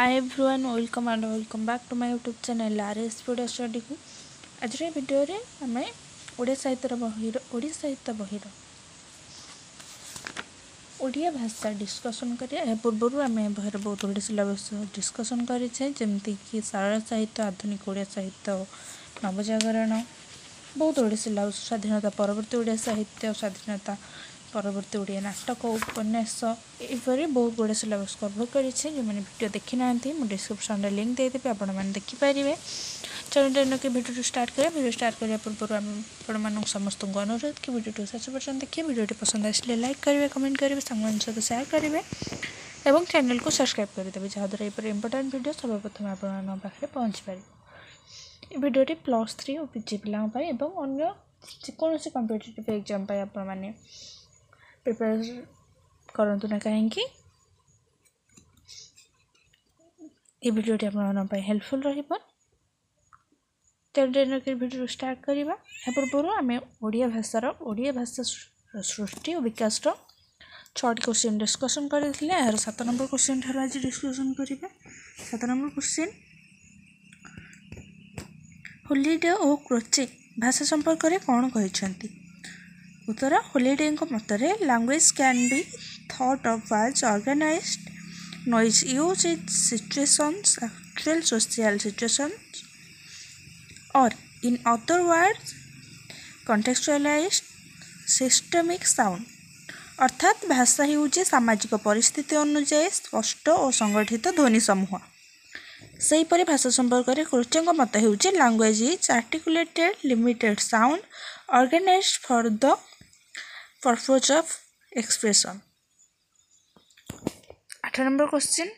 Hi everyone welcome back to my YouTube channel RS studio study को आज video रे आम ओडिया साहित्य बहिर ओडिया भाषा डिस्कसन करिया पूर्व आम बहर बहुत गुड़े सिलेबस डिस्कसन करें जमती कि सारल साहित्य आधुनिक ओडिया साहित्य नवजागरण बहुत गुड़े सिलेबस स्वाधीनता परवर्ती ओडिया साहित्य स्वाधीनता परवर्ती ओडिया नाटक उपन्यास यहपरी बहुत गुड़े सिलेबस कवर करें जो मैंने वीडियो देखी ना मुझे डिस्क्रिप्शन में लिंक देदेवी आपने देखिपारे। चलो कि वीडियो स्टार्ट करें। वीडियो स्टार्ट करने पूर्व आप समस्त अनुरोध कि वीडियो शेष पर्यटन देखिए। वीडियो पसंद आसे लाइक करेंगे, कमेंट करेंगे, सांग सहित सेयार करेंगे और चैनल को सब्सक्राइब करदेवे जहाँद्वारा यहाँ इंपोर्टाट वीडियो सर्वप्रथम आपके पाखे पहुँची पारे। वीडियोटी +3 और पीजी पिलांपाई और अन्य जेकोसी कॉम्पिटिटिव एग्जाम आपने प्रिपेयर करंतु ना कहीं ये वीडियोटी आप हेल्पफुल रहिबो। चलो वीडियो स्टार्ट करवा। पूर्व आम ओडिया भाषा सृष्टि और विकास 6टी क्वेश्चन डिस्कसन करते यार 7 नंबर क्वेश्चन ठार आज डिस्कसन करवा। 7 नंबर क्वेश्चन हॉलिडे और क्रोचे भाषा संपर्क में कौन कहते। उत्तर हॉलिडे मतरे language can be thought of as organised noise used in situations actual social situations और in other words contextualised systemic sound. अर्थात भाषा होउछि सामाजिक परिस्थिति अनुसार स्पष्ट और संगठित ध्वनि समूह। सेहीपरि भाषा संपर्क में क्रोचेंग मत होउछि language is articulated limited sound organised for the purpose of expression. 8 number question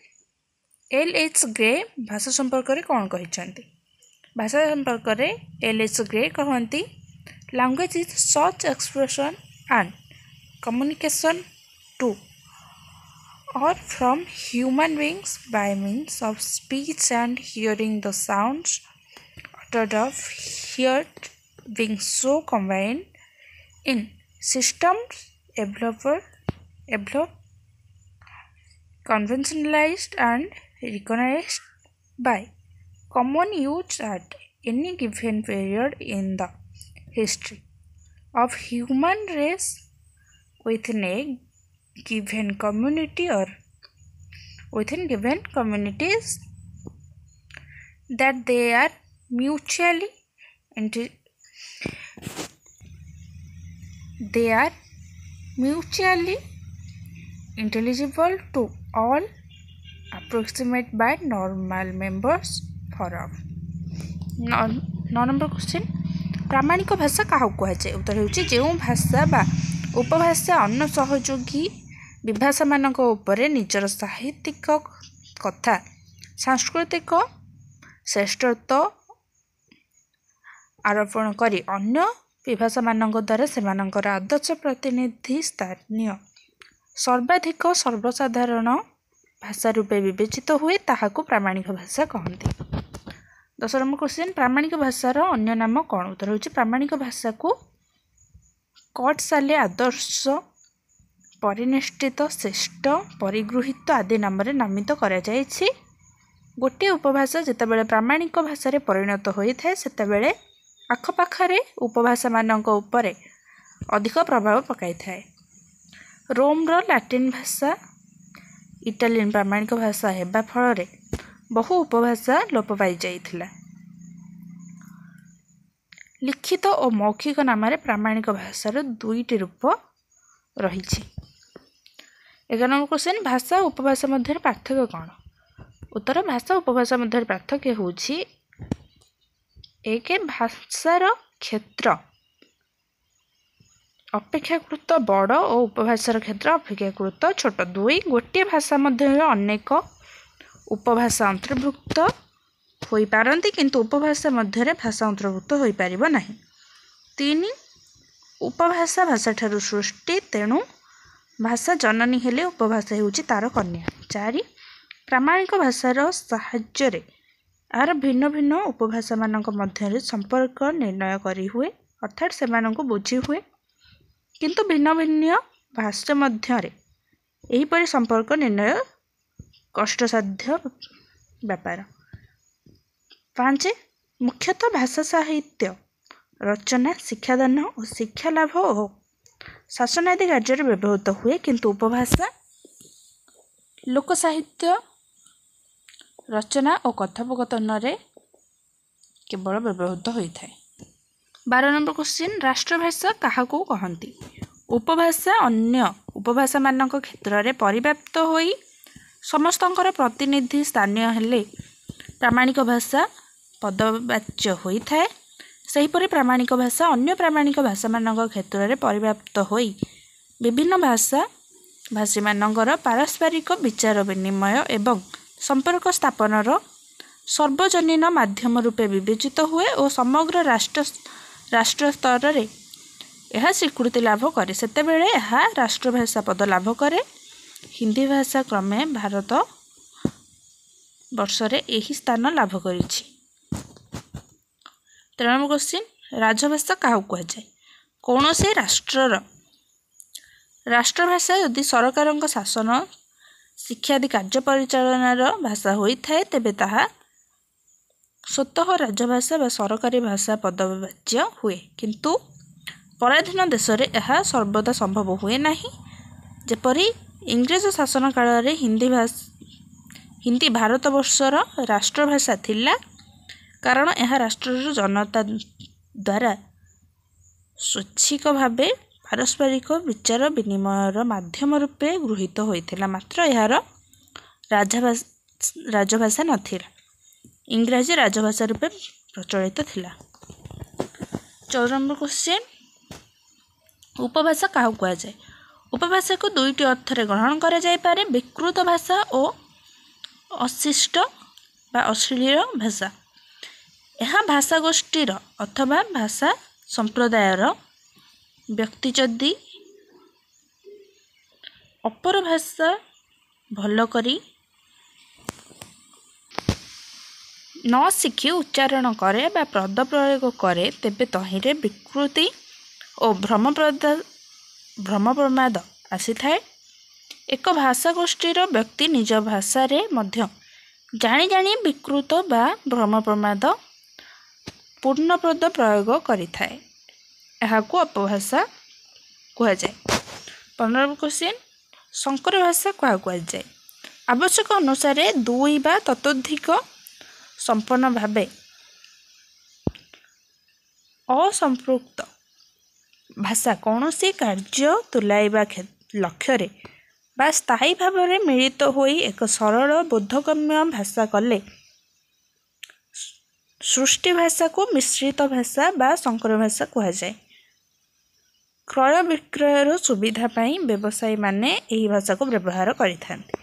L.H. Gray भाषा संपर्क में कौन कहते। भाषा संपर्क में L.H. ग्रे कहती language is such expression and communication to और from human beings by means of speech and hearing the sounds uttered of heard being so combined in systems developed conventionalized and recognized by common use at any given period in the history of human race within a given community or within given communities, that they are mutually intelligible to all, approximate by normal members for all. 9 number question प्रामाणिक भाषा क्या कहुए। उत्तर होउछि जो भाषा बा उपभाषा अन्य सहयोगी विभाषा मानक उपरे निजर साहित्यिक कथा सांस्कृतिक श्रेष्ठत्व आरोपण करी अन्य विभाषा मानक द्वारा सेमानकर आदर्श प्रतिनिधि स्थानीय सर्वाधिक सर्वसाधारण भाषा रूपे विवेचित हुए ताहाको प्रामाणिक भाषा कहते। 10 नंबर क्वेश्चन प्रामाणिक भाषार अन्य नाम कौन। उत्तर होउछि प्रामाणिक भाषा को कटसाले आदर्श परिनिष्ठित श्रेष्ठ परिगृहित आदि नाम नामित करा जायछि। गोटे उपभाषा जितेबाला प्रामाणिक भाषा परिणत होता है सेतेबेले आखपाखरे उपभाषा मानक उपरे अधिक प्रभाव पकाई थाए। रोमर लैटिन भाषा इटालियन प्रामाणिक भाषा हेबा फल बहु उपभाषा लोप पाई जाइथिला। लिखित और मौखिक नाम प्रामाणिक भाषार 2टी रूप रही। 11 नंबर क्वेश्चन भाषा और उपभाषा मध्य पार्थक्य कौन। उत्तर भाषा उपभाषा मध्य पार्थक्य होउछि एक भाषार क्षेत्र अपेक्षाकृत बड़ और उपभाषार क्षेत्र अपेक्षाकृत छोट। 2 गोटे भाषा मध्य अनेक उपभाषा अंतर्भुक्त होई पारंती किंतु उपभाषा मध्य भाषा अंतर्भुक्त होई पारिबो नाही। 3 उपभाषा भाषा ठारू सृष्टि तेणु भाषा जननी हेले उपभाषा होउछि तार कन्या। 4 प्रामाणिक भाषार साहाय्य आर भिन्न भिन्न उपभाषा मानक मध्य संपर्क निर्णय करी हुए अर्थात सेमानंको बुझी हुए किंतु भिन्न भिन्न भाषा मध्य एहीपरि संपर्क निर्णय कष्टसाध्य व्यापार। 5 मुख्यतः भाषा साहित्य रचना शिक्षादान और शिक्षा लाभ और शासन आदि कार्य व्यवहृत हुए, किंतु उपभाषा लोक साहित्य रचना और कथोपकथन रे केवल व्यवहृत होता है। 12 नंबर क्वेश्चन, राष्ट्रभाषा काहाकू कहती? उपभाषा अन्य उपभाषा मानक क्षेत्र में परिव्याप्त होई समस्तंकर प्रतिनिधि स्थानीय हेले प्रामाणिक भाषा पदवाच्य होता है। सेहीपरि प्रामाणिक भाषा अन्य प्रामाणिक भाषा मानक क्षेत्र में परिव्याप्त होई विभिन्न भाषा भाषी मानकर पारस्परिक विचार विनिमय एवं संपर्क स्थापनर सर्वजनीन माध्यम रूपे विवेचित हुए और समग्र राष्ट्र स्तर रे यह स्वीकृति लाभ करे। सेतेबेले यह राष्ट्रभाषा पद लाभ करे। हिंदी भाषा क्रमे भारत वर्षरे यही स्थान लाभ करिछि। 13 नंबर क्वेश्चन, राजभाषा क्या कहुए? कौन से राष्ट्रभाषा यदि सरकार शासन शिक्षा आदि कार्य परिचालनार भाषा होता है तेबे ताहा स्वतः राजभाषा व सरकारी भाषा पदवाच्य हुए, किंतु पराधीन देश में यह सर्वदा संभव हुए नहीं। जेपरि इंग्रेज शासन काल में हिंदी भारतवर्षर राष्ट्रभाषा थिला, कारण यह राष्ट्रर जनता द्वारा स्वैच्छिक भावे पारस्परिक विचार विनिमयर माध्यम रूपे गृहीत होइथिला, मात्र यार राजभाषा नथिला। इंग्राजी राजभाषा रूपे प्रचलित थिला। 14 नंबर क्वेश्चन, उपभाषा क्या कहुए? उपभाषा को दुईटी अर्थ ग्रहण करा जाय पारे, विकृत भाषा और अशिष्ट बा अश्लील भाषा। यह भाषा गोष्ठीर अथवा भाषा संप्रदायर व्यक्ति जदि अपर भाषा भल करी न शिखी उच्चारण करे बा पद प्रयोग करे तेबे तहिरे विकृति और भ्रम प्रमाद आसी थाए। एक भाषा गोष्ठीर व्यक्ति निज भाषा रे मध्य जानी जानी विकृत बा भ्रम प्रमाद पूर्ण पद प्रयोग करि थाए, एहाकू अपभाषा कहा जाए। 15 क्वेश्चन, संकर भाषा क्या कहुए? आवश्यक अनुसार 2 बा ततोधिक संपन्न भावे असंपृक्त भाषा कौन सी कार्य तुलाइबा लक्ष्य रे बा स्थायी भाव में मिलित होई एक सरल बोधगम्य भाषा कले सृष्टि भाषा को मिश्रित भाषा बा संकर भाषा कहा जाए। क्रय विक्रयर सुविधा पाई व्यवसायी माने यही भाषा को व्यवहार करिथांती।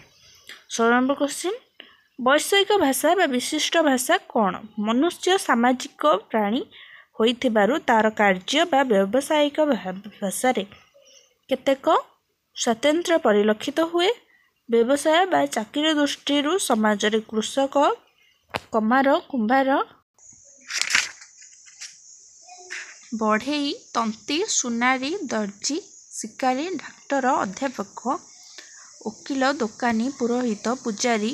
16 नंबर क्वेश्चन, वैषयिक भाषा बा विशिष्ट भाषा कौन? मनुष्य सामाजिक प्राणी होइथिबारु तार कार्य बा व्यावसायिक भाषा रे केतेक स्वतंत्र परिलक्षित हुए। व्यवसाय बा चाकरी दृष्टि समाज रे कृषक कमार कुंभार बढ़ई तंती सुनारी दर्जी शिकारी डाक्टर अध्यापक वकील दोकानी पुरोहित पुजारी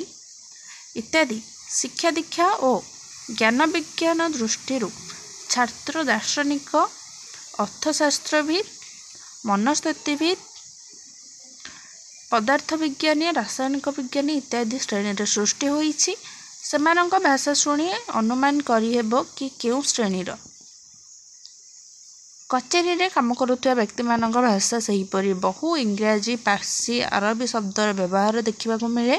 इत्यादि शिक्षा दीक्षा और ज्ञान विज्ञान दृष्टि छात्र दार्शनिक अर्थशास्त्रविद मनस्थितिविद पदार्थ विज्ञानी रासायनिक विज्ञानी इत्यादि श्रेणी सृष्टि होइछि। सेमानक भाषा शुणी अनुमान करिहेब कि केउं श्रेणीर। कचेरी रे काम करुवा व्यक्ति मानक भाषा सेहीपरि बहु इंग्राजी पार्सी अरबी शब्दर व्यवहार देखा मिले।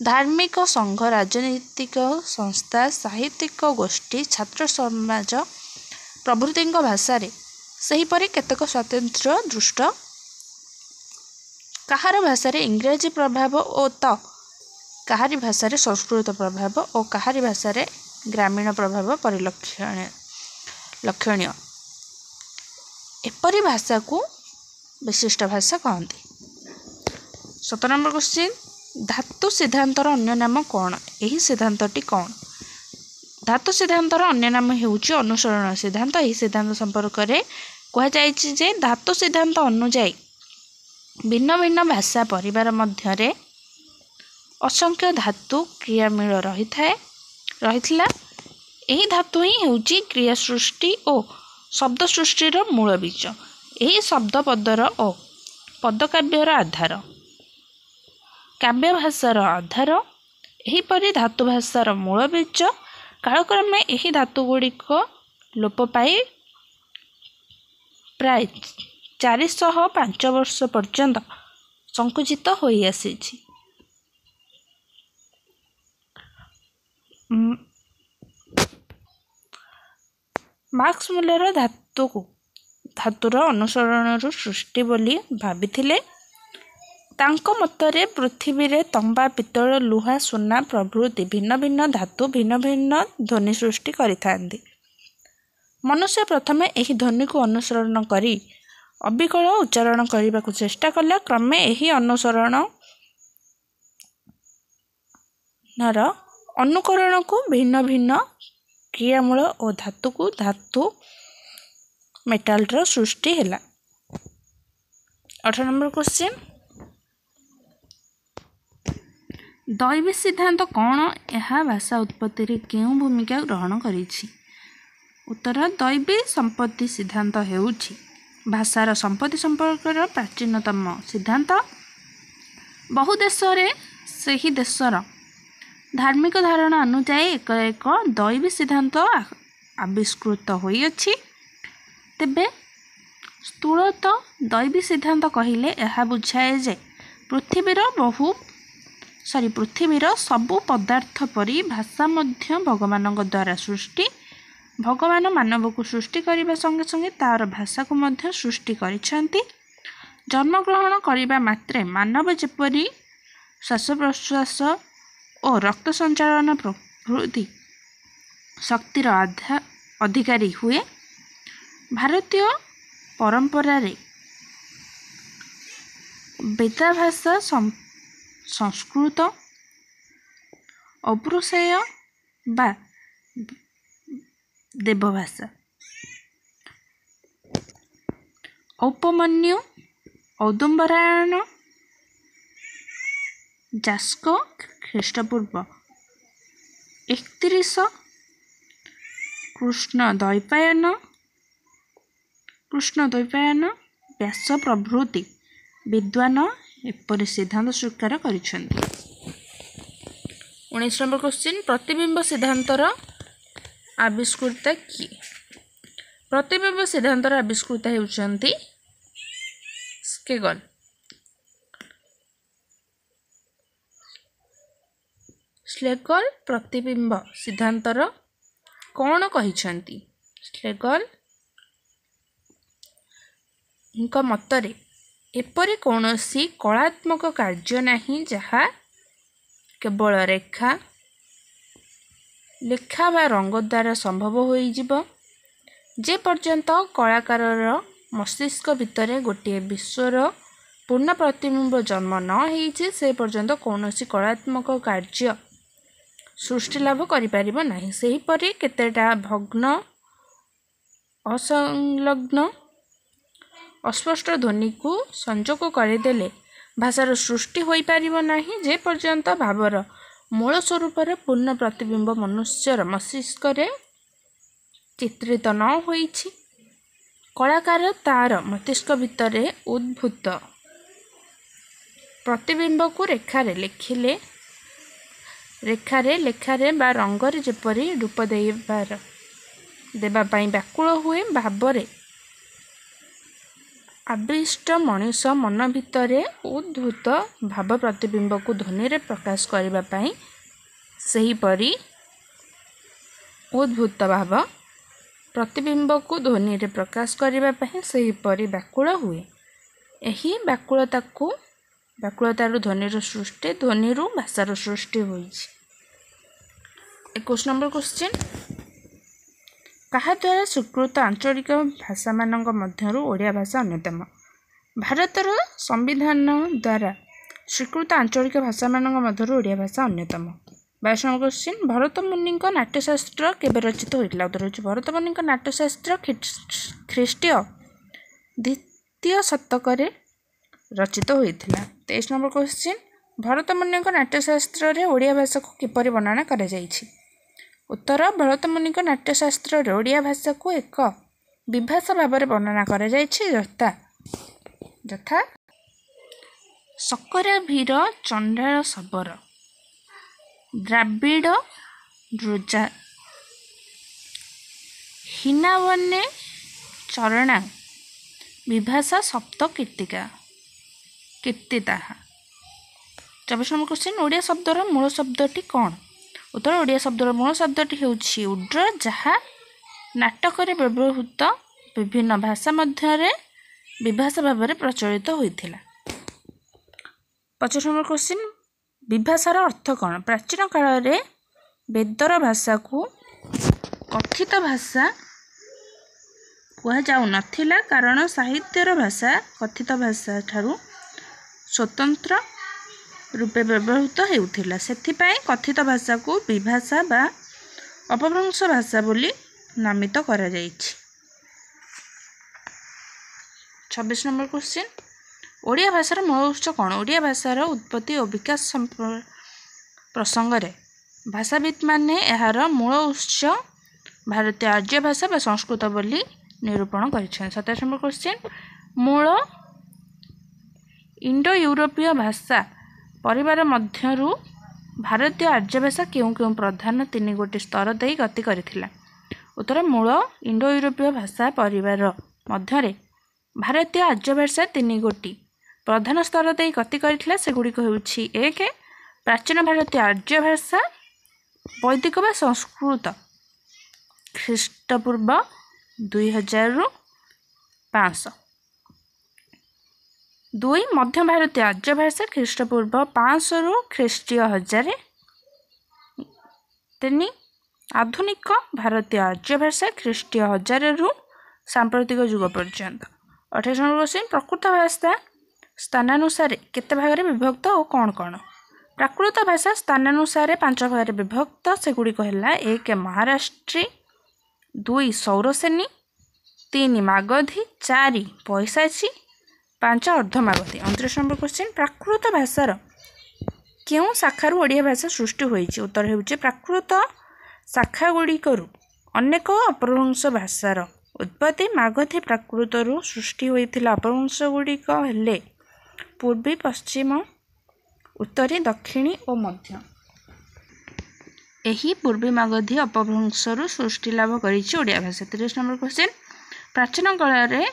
धार्मिक संघ राजनीतिक संस्था साहित्यिक गोष्ठी छात्र समाज प्रभृति भाषा सेहीपरि केतक स्वतंत्र दृष्ट कहार भाषा इंग्राजी प्रभाव और तो कहारी भाषा संस्कृत प्रभाव और कहारी भाषा ग्रामीण प्रभाव लक्षणीय। एपरी भाषा को विशिष्ट भाषा कहते। 17 नंबर क्वेश्चन, धातु सिद्धांतर अन्य नाम कौन? यही सिद्धांतटी कौन? धातु सिद्धांतर अन्य नाम हेउची अनुसरण सिद्धांत। यही सिद्धांत संपर्क में कहुଯାଇଛି जे धातु सिद्धांत अनुଯାयी भिन्न भिन्न भाषा परिवार मध्य असंख्य धातु क्रियामील रही ଏହି धातु ही ହେଉଛି क्रिया सृष्टि और शब्द सृष्टिर मूल बीज। ଏହି शब्द पदर और पदकाव्यर आधार, काव्य भाषार आधार, एहीपरि धातु भाषार मूल बीज। कालक्रमे ଏହି धातु गुड़िक लोप पाई प्राय 405 वर्ष पर्यंत संकुचित होई आसीछि। मार्क्स मुलर धातुर अनुसरण सृष्टि बोली भाविथिले। तांको मतरे पृथ्वी रे तंबा, पितल, लुहा, सुना प्रभृति भिन्न भिन्न धातु भिन्न भिन्न ध्वनि सृष्टि करिथांती। मनुष्य प्रथमे एही ध्वनि को अनुसरण करी अविकल उच्चारण करने को चेष्टा कला। क्रमे एही अनुसरण अनुकरण को भिन्न भिन्न क्रियामूल और धातु को धातु मेटाल सृष्टि है। 18 नंबर क्वेश्चन, दैवी सिद्धांत कौन? यह भाषा उत्पत्ति रे केउं भूमिका ग्रहण करिछि? उत्तर, दैवी संपत्ति सिद्धांत हेउछि भाषार संपत्ति संपर्कर प्राचीनतम सिद्धांत। बहु देश रे सही देशर धार्मिक धारणा अनुसार एक एक दैवी सिद्धांत आविष्कृत होइछि। तेबे स्थूलत दैवी सिद्धांत कहिले यह बुझाए जे पृथ्वीर सबु पदार्थ परी भाषा मध्य भगवान द्वारा सृष्टि। भगवान मानव को सृष्टि करने संगे संगे तार भाषा को मध्य सृष्टि करिसेंती। जन्मग्रहण करने मात्रे मानव जेपरी श्वास प्रश्वास और रक्त संचालन प्रभृति शक्तिर अधिकारी हुए। भारतीय परंपरा रे वेदा भाषा संस्कृत अपृषय बा देवभाषा। औपमन्यु, औदुम्बरायण, जास्क ख्रीष्टपूर्व 31, कृष्ण द्वैपायन, व्यास प्रभृति विद्वान एपरि सिद्धांत स्वीकार करिसेंती। 19 नंबर क्वेश्चन, प्रतिबिंब सिद्धांतर आविष्कृता किए? प्रतिबिंब सिद्धांतर आविष्कृता हेउचंती स्केगल। स्लेगल प्रतिबिंब सिद्धांतर कौन कहिछंती? स्लेगल मतरे एपरि कौनसी कलात्मक कार्य नहीं जहा केवल लेखा बा रंग द्वारा संभव होइजिब। जे पर्यंत कलाकार मस्तिष्क भितर गोटे विश्वर पूर्ण प्रतिबिंब जन्म न होइछि से पर्यंत कौनसी कलात्मक कार्य सृष्टि लाभ करिपारिब नाही। सेहीपरि केतेटा भग्न, असंलग्न, अस्पष्ट ध्वनि को संजोग करदेले भाषार सृष्टि होई पारिब नाही। जे पर्यंत भावर मूल स्वरूप पूर्ण प्रतिबिंब मनुष्यर मस्तिष्क चित्रित न होइछि, कलाकार तार मस्तिष्क भितर उद्भूत प्रतिबिंब को रेखारे बा रंगरे जेपरि रूप देवा पाई व्याकुल हुए भावरे आविष्ट मनीष मन भितर उद्भूत भाव प्रतिबिंब को ध्वनि रे प्रकाश करने पाई सेहीपरि उद्भूत भाव प्रतिबिंब को ध्वनि रे प्रकाश करने पाई सेहीपरि व्याकुल हुए। एही व्याकुलतार ध्वनिर सृष्टि, ध्वनिरु भाषार सृष्टि होइछि। 21 नंबर क्वेश्चन, कहा द्वारा स्वीकृत आंचलिक भाषा मानक मध्यरु ओडिया भाषा अन्यतम? भारतर संविधान द्वारा स्वीकृत आंचलिक भाषा मानक मध्यरु ओडिया भाषा अन्यतम। 22 नंबर क्वेश्चन, भरत मुनि नाट्यशास्त्र केबे रचित होइतला? उत्तर होछि भरत मुनि नाट्यशास्त्र ख्रीष्टीय 2य शतक रे रचित होइतला। 23 नंबर क्वेश्चन, भरतमुनिଙ୍କ नाट्यशास्त्र ओडिया भाषा को किपरि वर्णना करा जायछि? उत्तर भरतमुनिଙ୍କ नाट्यशास्त्र ओडिया भाषा को एक विभाषा भाव में वर्णना करा जायछि यथा सकरा भीर चंडाल शबर द्राविड़ द्रुजा हिनावने चरणा विभाषा सप्त कीर्तिता। 24 नंबर क्वेश्चन ओडिया शब्दर मूल शब्दटी कौन? उत्तर ओडिया शब्दर मूल शब्दटी ହେଉଛି उड्र जहाँ नाटक व्यवहृत विभिन्न भाषा मध्य विभाषा भाव में प्रचलित होता। 25 नंबर क्वेश्चन विभाषार अर्थ कौन? प्राचीन काल में वेदर भाषा को कथित भाषा कहुजाऊ नथिला कारण साहित्यर भाषा कथित भाषा ठारू स्वतंत्र रूपे व्यवहृत होउथिला। सेथिपाई कथित भाषा को विभाषा बा अपभ्रंश भाषा बोली नामित करा जायछि। 26 नंबर क्वेश्चन ओडिया भाषार मूल उत्स कौन? ओडिया भाषार उत्पत्ति और विकास प्रसंग रे भाषाविद माने यार मूल उत्स भारतीय आर्य भाषा बा संस्कृत बोली निरूपण करिछन। 27 नंबर क्वेश्चन मूल इंडो यूरोपीय भाषा परिवार मध्यरु भारतीय आर्य भाषा क्यों क्यों प्रधान 3 गोटी स्तर दे गति करिथिला? उत्तर मूल इंडो यूरोपीय भाषा परिवार मध्य भारतीय आर्य भाषा 3 गोटी प्रधान स्तर दे गति करिथिला। सेगुड़िक हेउछि 1 प्राचीन भारतीय आर्य भाषा वैदिक बा संस्कृत ख्रीष्टपूर्व 2000 रु 500। 2 मध्य भारतीय आर्य भाषा ख्रीष्टपूर्व 500 रु ख्रीष्टीय 1000। 3 आधुनिक भारतीय आर्य भाषा ख्रीष्टीय 1000 रु सांप्रतिक युग पर्यंत। 28 नंबर क्वेश्चन प्रकृत भाषा स्थानानुसार केते भाग में विभक्त और कौन कौन? प्राकृत भाषा स्थानानुसार 5 भाग में विभक्त सेगुड़िक है 1 महाराष्ट्री 2 सौरसेनी 3 मागधी 4 पैशाची 5 अर्धमागधी। 29 नंबर क्वेश्चन प्राकृत भाषार क्यों शाखारू ओडिया भाषा सृष्टि होइछि? उत्तर हेउछि प्राकृत शाखा गुड़िकरू अनेक अपभ्रंश भाषार उत्पत्ति मागधी प्राकृतरू सृष्टि होइथिला। अपभ्रंश गुड़िक हेले पूर्वी पश्चिम उत्तरी दक्षिणी और मध्य। एही पूर्वी मागधी अपभ्रंशरू सृष्टि लाभ करिछि ओडिया भाषा। 30 नंबर क्वेश्चन प्राचीन काल रे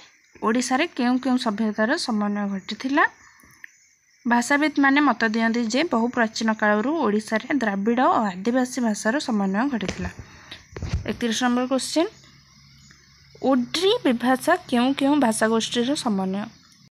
ओडिशा रे केउं केउं सभ्यतार समन्वय घटिथिला? भाषाविद माने मत दियंती जे बहु प्राचीन कालरू ओडिशा रे द्राविड़ और आदिवासी भाषार समन्वय घटिथिला। 31 नंबर क्वेश्चन ओड्री विभाषा केउं केउं भाषा गोष्ठीर समन्वय?